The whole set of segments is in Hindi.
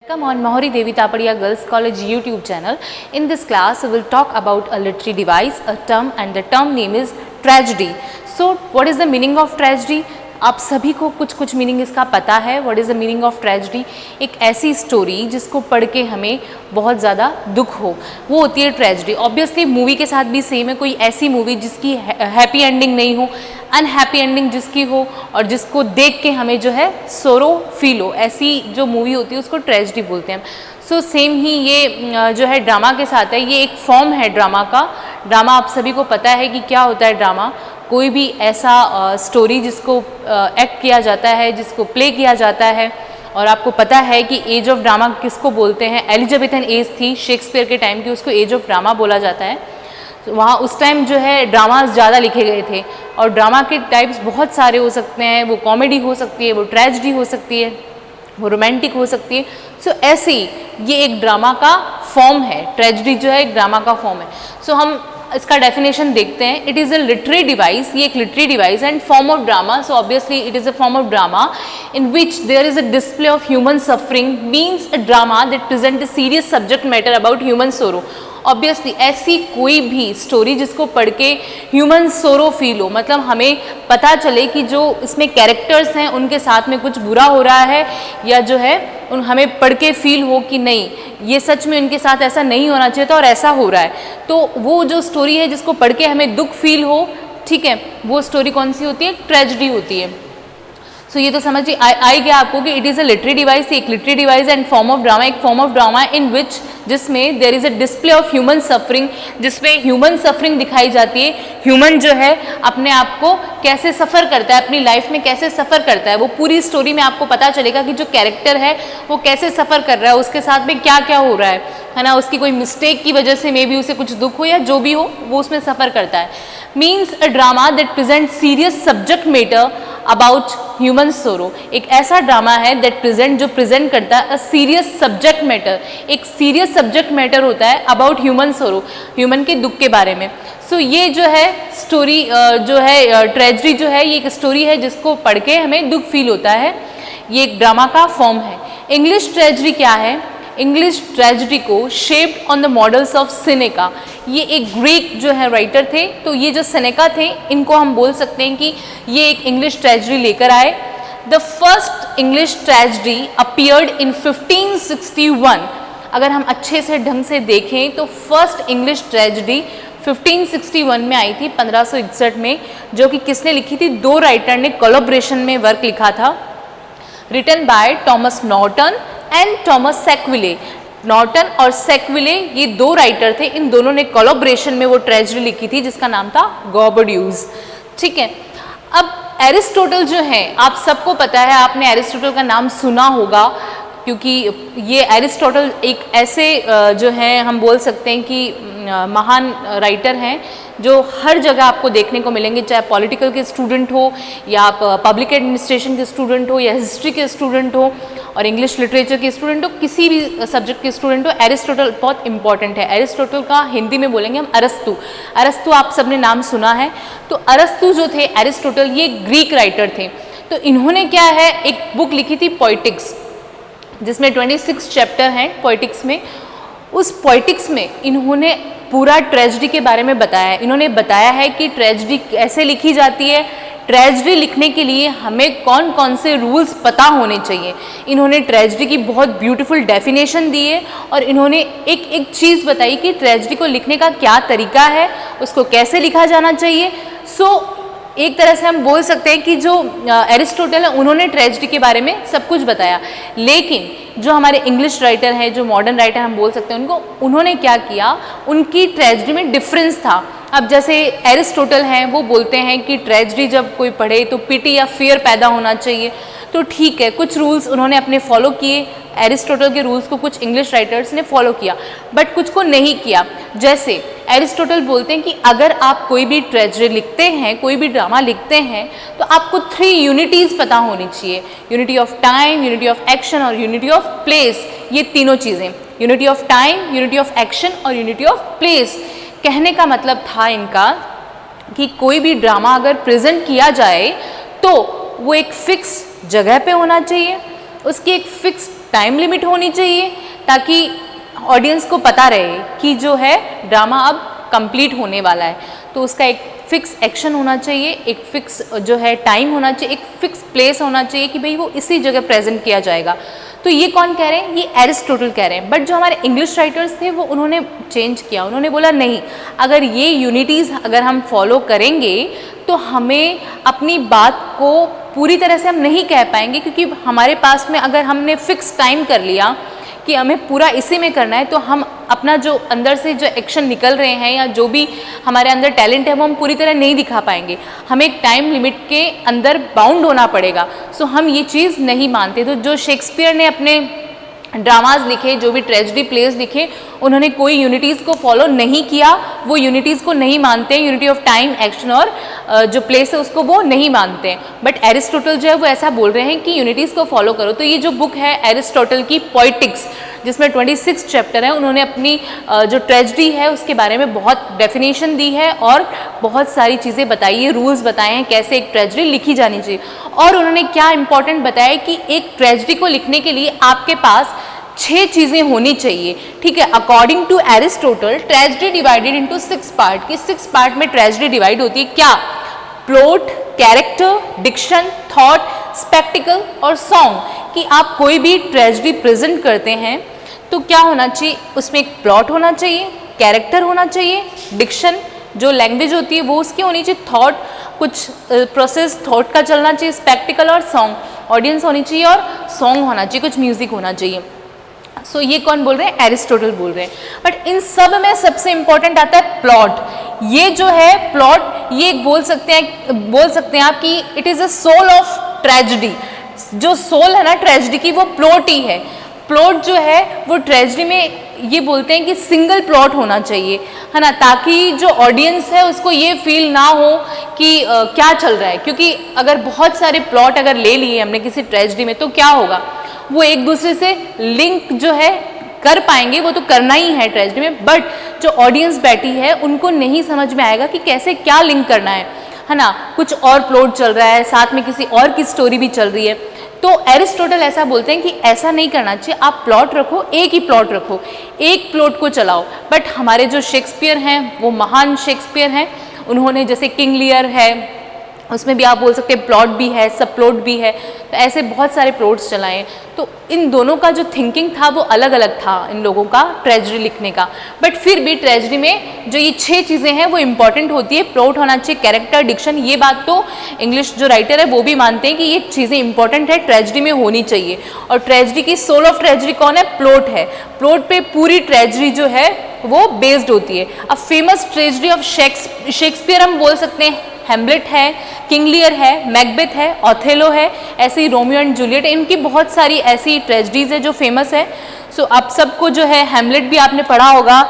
Come on Mahori Devi Tapadia Girls College YouTube channel. In this class we will talk about a literary device, a term, and the term name is tragedy. So what is the meaning of tragedy? आप सभी को कुछ मीनिंग इसका पता है. What is the meaning of tragedy? एक ऐसी स्टोरी जिसको पढ़ के हमें बहुत ज़्यादा दुख हो, वो होती है ट्रेजेडी. ऑब्वियसली मूवी के साथ भी सेम है. कोई ऐसी मूवी जिसकी हैप्पी एंडिंग नहीं हो, अनहैप्पी एंडिंग जिसकी हो और जिसको देख के हमें जो है सोरो फील हो, ऐसी जो मूवी होती है उसको ट्रेजेडी बोलते हैं. सो सेम ही ये जो है ड्रामा के साथ है. ये एक फॉर्म है ड्रामा का. ड्रामा आप सभी को पता है कि क्या होता है ड्रामा. कोई भी ऐसा स्टोरी जिसको एक्ट किया जाता है, जिसको प्ले किया जाता है. और आपको पता है कि एज ऑफ ड्रामा किसको बोलते हैं. एलिजाबेथन एज थी शेक्सपियर के टाइम की, उसको एज ऑफ ड्रामा बोला जाता है. वहाँ उस टाइम जो है ड्रामास ज़्यादा लिखे गए थे. और ड्रामा के टाइप्स बहुत सारे हो सकते हैं. वो कॉमेडी हो सकती है, वो ट्रेजेडी हो सकती है, वो रोमांटिक हो सकती है. सो ऐसे ही ये एक ड्रामा का फॉर्म है. ट्रेजेडी जो है एक ड्रामा का फॉर्म है. सो हम इसका डेफिनेशन देखते हैं. It is a literary device. ये एक literary device and form of drama. So obviously it is a form of drama in which there is a display of human suffering. Means a drama that present a serious subject matter about human sorrow. Obviously ऐसी कोई भी स्टोरी जिसको पढ़ के ह्यूमन सोरो फील हो, मतलब हमें पता चले कि जो इसमें कैरेक्टर्स हैं उनके साथ में कुछ बुरा हो रहा है, या जो है हमें पढ़ के फील हो कि नहीं ये सच में उनके साथ ऐसा नहीं होना चाहिए था और ऐसा हो रहा है. तो वो जो स्टोरी है जिसको पढ़ के हमें दुख फील हो, ठीक है, वो स्टोरी कौन सी होती है? ट्रेजेडी होती है. सो ये तो समझिए आई गया आपको कि it is a literary device. एक literary device and form of drama. एक form of drama in which जिसमें there is a display of human suffering, जिसमें ह्यूमन सफरिंग दिखाई जाती है. ह्यूमन जो है अपने आप को कैसे सफ़र करता है, अपनी लाइफ में कैसे सफ़र करता है, वो पूरी स्टोरी में आपको पता चलेगा कि जो कैरेक्टर है वो कैसे सफ़र कर रहा है, उसके साथ में क्या क्या हो रहा है ना. उसकी कोई मिस्टेक की वजह से मे बी उसे कुछ दुख हो या जो भी हो वो उसमें सफ़र करता है. Means a drama that present serious subject matter about human सोरो. एक ऐसा ड्रामा है दैट जो प्रेजेंट करता है अ सीरियस सब्जेक्ट मैटर. एक सीरियस सब्जेक्ट मैटर होता है अबाउट ह्यूमन सोरो, ह्यूमन के दुख के बारे में. सो ये जो है स्टोरी जो है ट्रेजेडी जो है ये एक स्टोरी है जिसको पढ़ के हमें दुख फील होता है. ये एक ड्रामा का फॉर्म है. इंग्लिश ट्रेजेडी क्या है? इंग्लिश ट्रेजेडी को shaped on the models of Seneca. ये एक ग्रीक जो है राइटर थे. तो ये जो सिनेका थे इनको हम बोल सकते हैं कि ये एक इंग्लिश ट्रेजेडी लेकर आए. The first English tragedy appeared in 1561. अगर हम अच्छे से ढंग से देखें तो फर्स्ट इंग्लिश ट्रेजेडी 1561 में आई थी, 1561 में, जो कि किसने लिखी थी? दो राइटर ने कोलैबोरेशन में वर्क लिखा था. Written by Thomas Norton and Thomas Sackville. Norton और सेक्विले ये दो राइटर थे. इन दोनों ने कोलैबोरेशन में वो ट्रेजेडी लिखी थी जिसका नाम था गॉबर्ड्यूज. ठीक है. अब एरिस्टोटल जो है आप सबको पता है, आपने एरिस्टोटल का नाम सुना होगा क्योंकि ये एरिस्टोटल एक ऐसे जो है हम बोल सकते हैं कि महान राइटर हैं जो हर जगह आपको देखने को मिलेंगे, चाहे पॉलिटिकल के स्टूडेंट हो या आप पब्लिक एडमिनिस्ट्रेशन के स्टूडेंट हो या हिस्ट्री के स्टूडेंट हो और इंग्लिश लिटरेचर के स्टूडेंट हो, किसी भी सब्जेक्ट के स्टूडेंट हो. एरिस्टोटल बहुत इंपॉर्टेंट है. एरिस्टोटल का हिंदी में बोलेंगे हम अरस्तु. अरस्तु आप सबने नाम सुना है. तो अरस्तु जो थे, एरिस्टोटल, ये ग्रीक राइटर थे. तो इन्होंने क्या है एक बुक लिखी थी पोइटिक्स, जिसमें 26 चैप्टर हैं पोइटिक्स में. उस पोइटिक्स में इन्होंने पूरा ट्रेजेडी के बारे में बताया है. इन्होंने बताया है कि ट्रेजेडी कैसे लिखी जाती है, ट्रेजेडी लिखने के लिए हमें कौन कौन से रूल्स पता होने चाहिए. इन्होंने ट्रेजेडी की बहुत ब्यूटीफुल डेफिनेशन दी है और इन्होंने एक एक चीज़ बताई कि ट्रेजेडी को लिखने का क्या तरीका है, उसको कैसे लिखा जाना चाहिए. सो एक तरह से हम बोल सकते हैं कि जो एरिस्टोटल है उन्होंने ट्रेजेडी के बारे में सब कुछ बताया. लेकिन जो हमारे इंग्लिश राइटर हैं, जो मॉडर्न राइटर हम बोल सकते हैं, उन्होंने क्या किया, उनकी ट्रेजेडी में डिफरेंस था. अब जैसे एरिस्टोटल हैं वो बोलते हैं कि ट्रेजेडी जब कोई पढ़े तो पिटी या फियर पैदा होना चाहिए. तो ठीक है, कुछ रूल्स उन्होंने अपने फॉलो किए. एरिस्टोटल के रूल्स को कुछ इंग्लिश राइटर्स ने फॉलो किया बट कुछ को नहीं किया. जैसे एरिस्टोटल बोलते हैं कि अगर आप कोई भी ट्रेजेडी लिखते हैं, कोई भी ड्रामा लिखते हैं, तो आपको 3 यूनिटीज़ पता होनी चाहिए. Unity of time, unity of action और यूनिटी ऑफ प्लेस. ये तीनों चीज़ें, unity of time, unity of action और यूनिटी ऑफ प्लेस. कहने का मतलब था इनका कि कोई भी ड्रामा अगर प्रेजेंट किया जाए तो वो एक फिक्स जगह पे होना चाहिए, उसकी एक फिक्स टाइम लिमिट होनी चाहिए ताकि ऑडियंस को पता रहे कि जो है ड्रामा अब कंप्लीट होने वाला है। तो उसका एक फिक्स एक्शन होना चाहिए, एक फिक्स जो है टाइम होना चाहिए, एक फिक्स प्लेस होना चाहिए कि भाई वो इसी जगह प्रेजेंट किया जाएगा। तो ये कौन कह रहे हैं? ये एरिस्टोटल कह रहे हैं। बट जो हमारे इंग्लिश राइटर्स थे वो उन्होंने चेंज किया, उन्होंने बोला नहीं, अगर ये यूनिटीज़ अगर हम फॉलो करेंगे तो हमें अपनी बात को पूरी तरह से हम नहीं कह पाएंगे, क्योंकि हमारे पास में अगर हमने फिक्स टाइम कर लिया कि हमें पूरा इसी में करना है तो हम अपना जो अंदर से जो एक्शन निकल रहे हैं या जो भी हमारे अंदर टैलेंट है वो हम पूरी तरह नहीं दिखा पाएंगे। हमें एक टाइम लिमिट के अंदर बाउंड होना पड़ेगा। सो हम ये चीज़ नहीं मानते। तो जो शेक्सपियर ने अपने ड्रामाज लिखे, जो भी ट्रेजेडी प्लेस लिखे, उन्होंने कोई यूनिटीज़ को फॉलो नहीं किया, वो यूनिटीज़ को नहीं मानते हैं, यूनिटी ऑफ टाइम, एक्शन और जो प्लेस है उसको वो नहीं मानते हैं। बट एरिस्टोटल जो है वो ऐसा बोल रहे हैं कि यूनिटीज़ को फॉलो करो। तो ये जो बुक है एरिस्टोटल की पोइटिक्स, जिसमें 26 चैप्टर है, उन्होंने अपनी जो ट्रेजेडी है उसके बारे में बहुत डेफिनेशन दी है और बहुत सारी चीज़ें बताई है, रूल्स बताए हैं कैसे एक ट्रेजेडी लिखी जानी चाहिए। और उन्होंने क्या इंपॉर्टेंट बताया कि एक ट्रेजेडी को लिखने के लिए आपके पास 6 चीज़ें होनी चाहिए। ठीक है, according to Aristotle tragedy divided into 6 part, कि 6 पार्ट में ट्रेजेडी डिवाइड होती है। क्या? Plot, character, diction, thought, spectacle और सॉन्ग। कि आप कोई भी ट्रेजेडी प्रेजेंट करते हैं तो क्या होना चाहिए? उसमें एक प्लॉट होना चाहिए, कैरेक्टर होना चाहिए, डिक्शन जो लैंग्वेज होती है वो उसकी होनी चाहिए, थॉट कुछ प्रोसेस थॉट का चलना चाहिए, स्पेक्टिकल और सॉन्ग ऑडियंस होनी चाहिए और सॉन्ग होना चाहिए, कुछ म्यूजिक होना चाहिए। सो ये कौन बोल रहे हैं? एरिस्टोटल बोल रहे हैं। बट इन सब में सबसे इंपॉर्टेंट आता है प्लॉट। ये जो है प्लॉट, ये बोल सकते हैं आप कि it is a soul of tragedy. जो सोल है ना ट्रेजेडी की वो प्लॉट ही है। प्लॉट जो है वो ट्रेजेडी में ये बोलते हैं कि सिंगल प्लॉट होना चाहिए, है ना, ताकि जो ऑडियंस है उसको ये फील ना हो कि क्या चल रहा है। क्योंकि अगर बहुत सारे प्लॉट अगर ले लिए हमने किसी ट्रेजेडी में तो क्या होगा, वो एक दूसरे से लिंक जो है कर पाएंगे, वो तो करना ही है ट्रेजेडी में, बट जो ऑडियंस बैठी है उनको नहीं समझ में आएगा कि कैसे क्या लिंक करना है ना। कुछ और प्लॉट चल रहा है, साथ में किसी और की स्टोरी भी चल रही है। तो एरिस्टोटल ऐसा बोलते हैं कि ऐसा नहीं करना चाहिए, आप प्लॉट रखो, एक ही प्लॉट रखो, एक प्लॉट को चलाओ। बट हमारे जो शेक्सपियर हैं वो महान शेक्सपियर हैं, उन्होंने जैसे किंग लियर है उसमें भी आप बोल सकते हैं प्लॉट भी है, सब प्लॉट भी है, तो ऐसे बहुत सारे प्लॉट्स चलाए। तो इन दोनों का जो थिंकिंग था वो अलग अलग था इन लोगों का ट्रेजेडी लिखने का। बट फिर भी ट्रेजेडी में जो ये 6 चीज़ें हैं वो इंपॉर्टेंट होती है। प्लॉट होना चाहिए, कैरेक्टर, डिक्शन, ये बात तो इंग्लिश जो राइटर है वो भी मानते हैं कि ये चीज़ें इंपॉर्टेंट है, ट्रेजेडी में होनी चाहिए। और ट्रेजेडी की सोल ऑफ ट्रेजेडी कौन है? प्लॉट है। प्लॉट पे पूरी ट्रेजेडी जो है वो बेस्ड होती है। अब फेमस ट्रेजेडी ऑफ शेक्सपियर हम बोल सकते हैं हैम्लेट है, किंग लियर है, मैकबेथ है, ओथेलो है, ऐसे ही रोमियो एंड जूलियट, इनकी बहुत सारी ऐसी ट्रेजेडीज है जो फेमस है। सो आप सबको जो है हैम्लेट भी आपने पढ़ा होगा,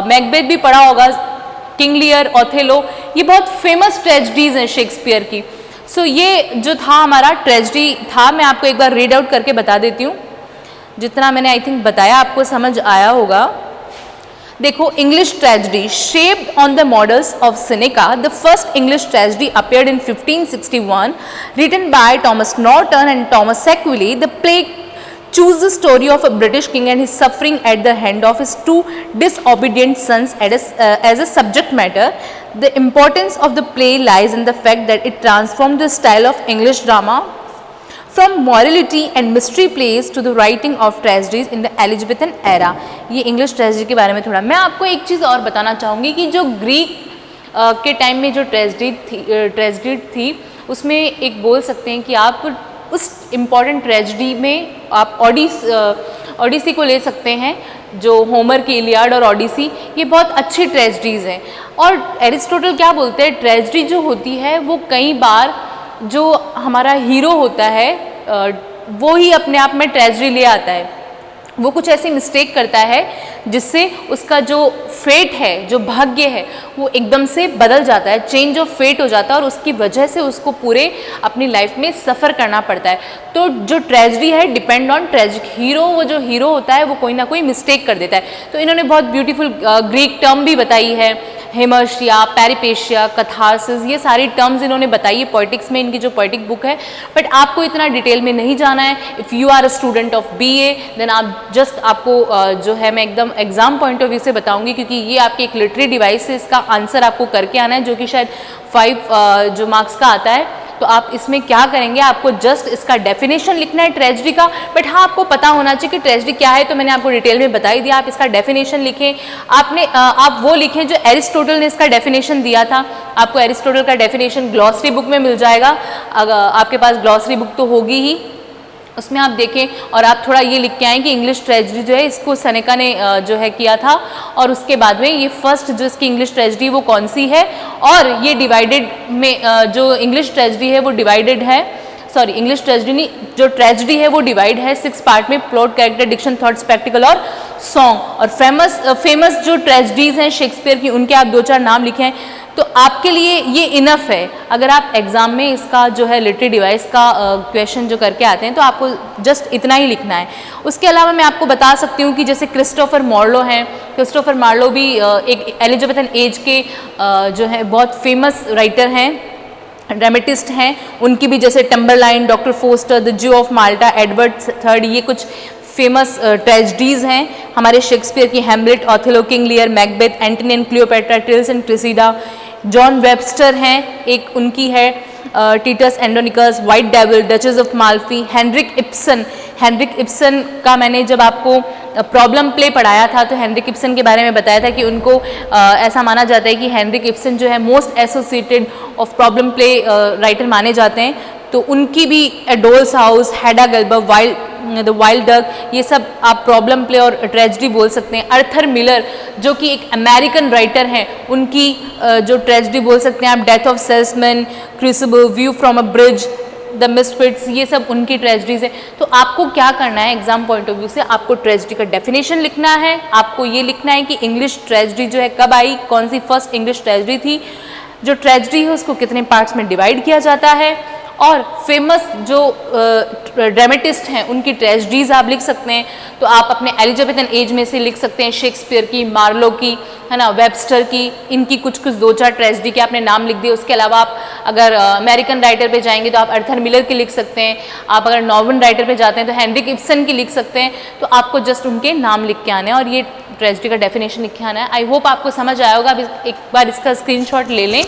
मैकबेथ भी पढ़ा होगा, किंग लियर, ओथेलो, ये बहुत फेमस ट्रेजेडीज हैं शेक्सपियर की। सो ये जो था हमारा ट्रेजेडी था, मैं आपको एक बार रीड आउट करके बता देती हूँ, जितना मैंने आई थिंक बताया आपको समझ आया होगा। देखो, English tragedy shaped on the models of Seneca, the first English tragedy appeared in 1561, written by Thomas Norton and Thomas Sackville. The play chooses the story of a British king and his suffering at the hand of his 2 disobedient sons as a subject matter. The importance of the play lies in the fact that it transformed the style of English drama from morality and mystery plays to the writing of tragedies in the Elizabethan era. ये इंग्लिश ट्रेजेडी के बारे में थोड़ा मैं आपको एक चीज़ और बताना चाहूँगी कि जो ग्रीक के टाइम में जो ट्रेजेडी थी उसमें एक बोल सकते हैं कि आप उस इम्पॉर्टेंट ट्रेजेडी में आप ओडिसी को ले सकते हैं, जो होमर की इलियाड और ओडिसी, ये बहुत अच्छी ट्रेजेडीज़ हैं। और एरिस्टोटल क्या बोलते हैं, ट्रेजेडी जो होती है वो कई बार जो हमारा हीरो होता है वो ही अपने आप में ट्रेजेडी ले आता है। वो कुछ ऐसी मिस्टेक करता है जिससे उसका जो फेट है, जो भाग्य है, वो एकदम से बदल जाता है, चेंज ऑफ फेट हो जाता है और उसकी वजह से उसको पूरे अपनी लाइफ में सफ़र करना पड़ता है। तो जो ट्रेजेडी है डिपेंड ऑन ट्रेजिक हीरो, वो जो हीरो होता है वो कोई ना कोई मिस्टेक कर देता है। तो इन्होंने बहुत ब्यूटीफुल ग्रीक टर्म भी बताई है, हेमर्शिया, पेरिपेशिया, कथारसिस, ये सारी टर्म्स इन्होंने बताई है पोइटिक्स में, इनकी जो पोइटिक बुक है। बट आपको इतना डिटेल में नहीं जाना है। If you are a student of BA then आप जस्ट आपको जो है मैं एकदम एग्जाम पॉइंट ऑफ व्यू से बताऊंगी, क्योंकि ये आपकी एक लिटरेरी डिवाइस है, इसका आंसर आपको करके आना है, जो कि शायद 5 जो मार्क्स का आता है। तो आप इसमें क्या करेंगे, आपको जस्ट इसका डेफिनेशन लिखना है ट्रेजेडी का। बट हाँ, आपको पता होना चाहिए कि ट्रेजेडी क्या है, तो मैंने आपको डिटेल में बता ही दिया। आप इसका डेफिनेशन लिखें, आप वो लिखें जो एरिस्टोटल ने इसका डेफिनेशन दिया था। आपको एरिस्टोटल का डेफिनेशन ग्लॉसरी बुक में मिल जाएगा, अगर आपके पास ग्लॉसरी बुक तो होगी ही, उसमें आप देखें। और आप थोड़ा ये लिख के आएँ कि इंग्लिश ट्रेजेडी जो है इसको सेनेका ने जो है किया था, और उसके बाद में ये फर्स्ट जो इसकी इंग्लिश ट्रेजेडी वो कौन सी है, और ये डिवाइडेड में जो इंग्लिश ट्रेजेडी है वो डिवाइडेड है, सॉरी इंग्लिश ट्रेजेडी नहीं, जो ट्रेजेडी है वो डिवाइड है 6 पार्ट में, plot, character, diction, thought, spectacle और सॉन्ग। और फेमस जो ट्रेजेडीज हैं शेक्सपियर की, उनके आप 2-4 नाम लिखें तो आपके लिए ये इनफ है। अगर आप एग्जाम में इसका जो है लिटरेरी डिवाइस का क्वेश्चन जो करके आते हैं तो आपको जस्ट इतना ही लिखना है। उसके अलावा मैं आपको बता सकती हूँ कि जैसे क्रिस्टोफर मार्लो हैं, क्रिस्टोफर मार्लो भी एक एलिजाबेथन एज के जो है बहुत फेमस राइटर हैं, ड्रामेटिस्ट हैं। उनकी भी जैसे Tamburlaine, Doctor Faustus, the Jew of Malta, Edward III, ये कुछ फेमस ट्रेजेडीज़ हैं हमारे शेक्सपियर की। Hamlet, Othello, King Lear, Macbeth, Antony and Cleopatra, Troilus and Cressida. John Webster हैं, एक उनकी है Titus Andronicus, White Devil, Duchess of Malfi. Henrik Ibsen का मैंने जब आपको प्रॉब्लम प्ले पढ़ाया था तो हेनरिक इब्सन के बारे में बताया था कि उनको ऐसा माना जाता है कि हेनरिक इब्सन जो है most associated of problem play writer माने जाते हैं। तो उनकी भी Doll's House, Hedda Gabler, the Wild Duck, ये सब आप प्रॉब्लम प्ले और ट्रेजेडी बोल सकते हैं। अर्थर मिलर जो कि एक अमेरिकन राइटर हैं, उनकी जो ट्रेजेडी बोल सकते हैं आप, death of salesman, crucible, view from a bridge, the misfits, ये सब उनकी ट्रेजेडीज है। तो आपको क्या करना है एग्जाम पॉइंट ऑफ व्यू से, आपको ट्रेजेडी का डेफिनेशन लिखना है। आपको ये लिखना है कि इंग्लिश ट्रेजेडी जो है कब आई, कौन सी फर्स्ट इंग्लिश ट्रेजेडी थी, जो ट्रेजेडी है उसको कितने पार्ट्स में डिवाइड किया जाता है, और फेमस जो ड्रामेटिस्ट हैं उनकी ट्रेजेडीज आप लिख सकते हैं। तो आप अपने एलिजाबेथन एज में से लिख सकते हैं शेक्सपियर की, मार्लो की, है ना, वेबस्टर की, इनकी कुछ 2-4 ट्रेजेडी के आपने नाम लिख दिए। उसके अलावा आप अगर अमेरिकन राइटर पे जाएंगे तो आप अर्थर मिलर की लिख सकते हैं। आप अगर नॉर्मन राइटर पे जाते हैं तो हेनरिक इब्सन की लिख सकते हैं। तो आपको जस्ट उनके नाम लिख के आने हैं और ये ट्रेजेडी का डेफिनेशन लिख के आना है। आई होप आपको समझ आया होगा। अब एक बार इसका स्क्रीनशॉट ले लें